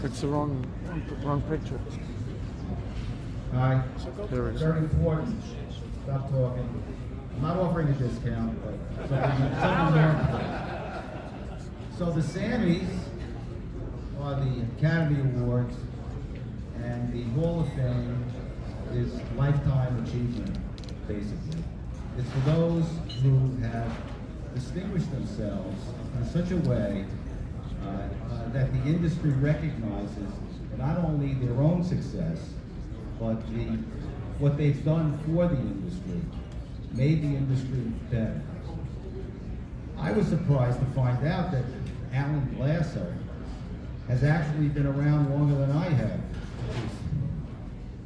It's the wrong picture. Hi. There it is. Very important. Stop talking. I'm not offering a discount, but something more important. So the Sammys are the Academy Awards, and the Hall of Fame is lifetime achievement, basically. It's for those who have distinguished themselves in such a way that the industry recognizes not only their own success, but what they've done for the industry, made the industry better. I was surprised to find out that Alan Glasser has actually been around longer than I have.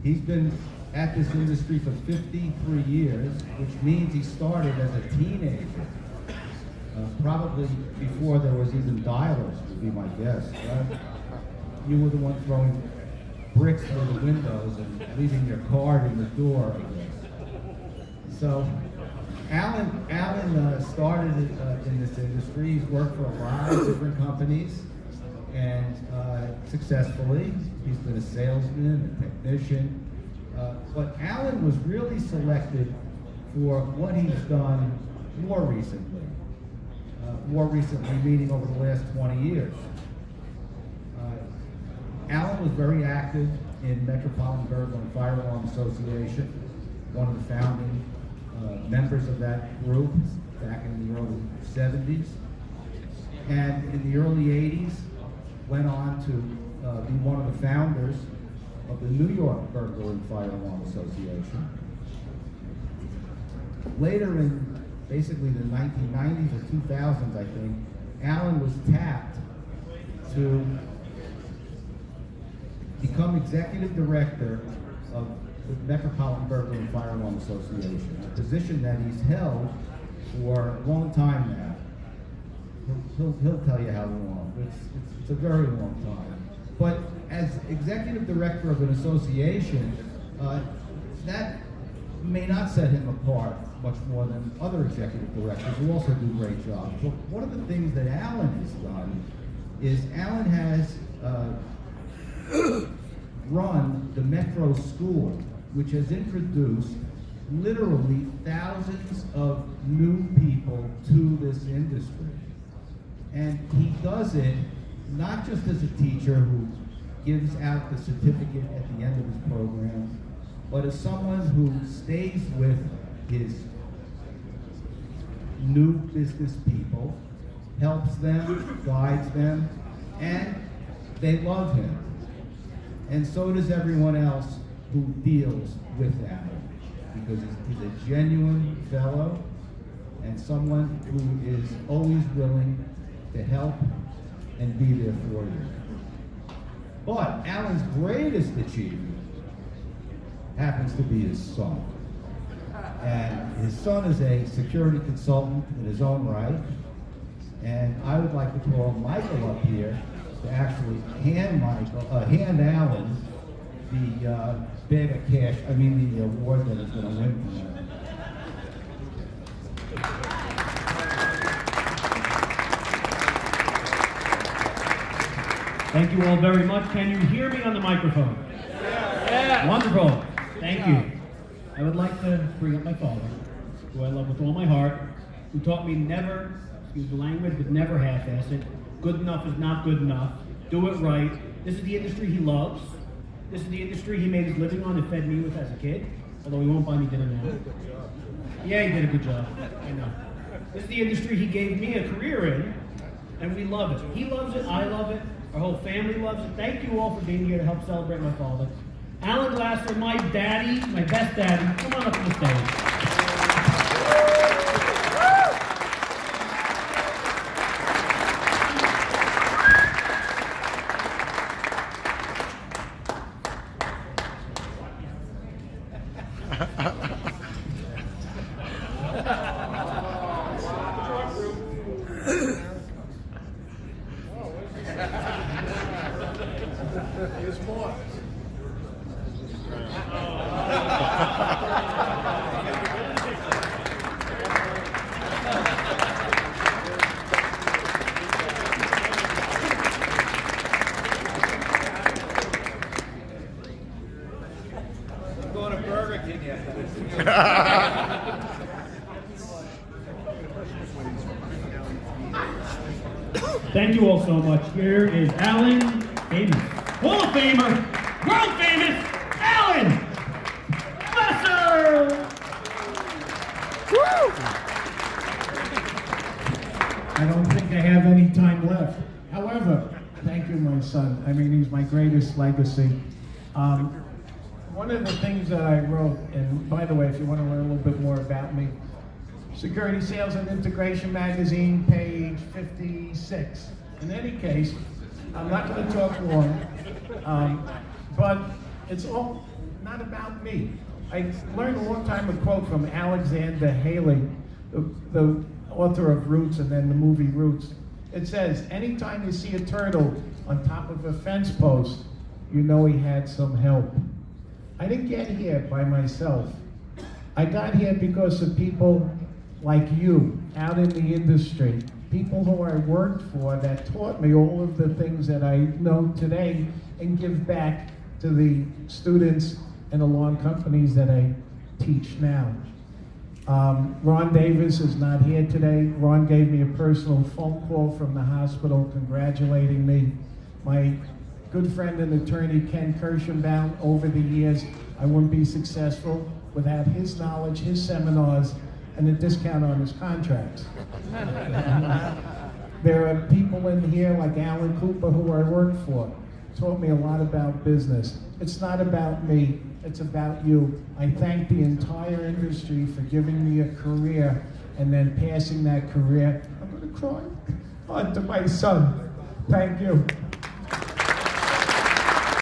He's been at this industry for 53 years, which means he started as a teenager. Probably before there was even dialers, would be my guess. Right? You were the one throwing bricks through the windows and leaving your card in the door, I guess. So, Alan started in this industry. He's worked for a lot of different companies, and successfully. He's been a salesman, a technician. But Alan was really selected for what he's done more recently. Meaning over the last 20 years. Alan was very active in Metropolitan Burglar and Fire Alarm Association, one of the founding members of that group back in the early 70s. And in the early 80s, went on to be one of the founders of the New York Burglar and Fire Alarm Association. Later in basically the 1990s or 2000s, I think, Alan was tapped to become executive director of the Metropolitan Burglar and Fire Alarm Association, a position that he's held for a long time now. He'll tell you how long. It's a very long time. But as executive director of an association, that may not set him apart much more than other executive directors who also do great jobs. But one of the things that Alan has done is Alan has run the Metro School, which has introduced literally thousands of new people to this industry. And he does it not just as a teacher who gives out the certificate at the end of his program, but as someone who stays with his new business people, helps them, guides them, and they love him. And so does everyone else who deals with Alan, because he's a genuine fellow and someone who is always willing to help and be there for you. But Alan's greatest achievement happens to be his son. And his son is a security consultant in his own right. And I would like to call Michael up here to actually hand Alan the bag of cash, the award that he's going to win tonight. Thank you all very much. Can you hear me on the microphone? Yeah. Wonderful. Thank you. I would like to bring up my father, who I love with all my heart, who taught me never, excuse the language, but never half-ass it. Good enough is not good enough. Do it right. This is the industry he loves. This is the industry he made his living on and fed me with as a kid, although he won't buy me dinner now. Yeah, he did a good job. I know. This is the industry he gave me a career in, and we love it. He loves it, I love it, our whole family loves it. Thank you all for being here to help celebrate my father. Alan Glasser, my daddy, my best daddy, come on up to the stage. Here's more. Thank you all so much. Here is Alan Amos, Hall of Famer, world famous Alan Lesser. I don't think I have any time left. However, thank you, my son. I mean, he's my greatest legacy. One of the things that I wrote, and by the way, if you want to learn a little bit more about me, Security Sales and Integration Magazine, page 56. In any case, I'm not going to talk long, but it's all not about me. I learned a long time a quote from Alexander Haley, the author of Roots and then the movie Roots. It says, anytime you see a turtle on top of a fence post, you know he had some help. I didn't get here by myself. I got here because of people like you out in the industry, people who I worked for that taught me all of the things that I know today and give back to the students and the lawn companies that I teach now. Ron Davis is not here today. Ron gave me a personal phone call from the hospital congratulating me. My good friend and attorney Ken Kirschenbaum, over the years, I wouldn't be successful without his knowledge, his seminars, and a discount on his contracts. There are people in here like Alan Cooper who I worked for, taught me a lot about business. It's not about me, it's about you. I thank the entire industry for giving me a career and then passing that career, I'm gonna cry, on to my son. Thank you.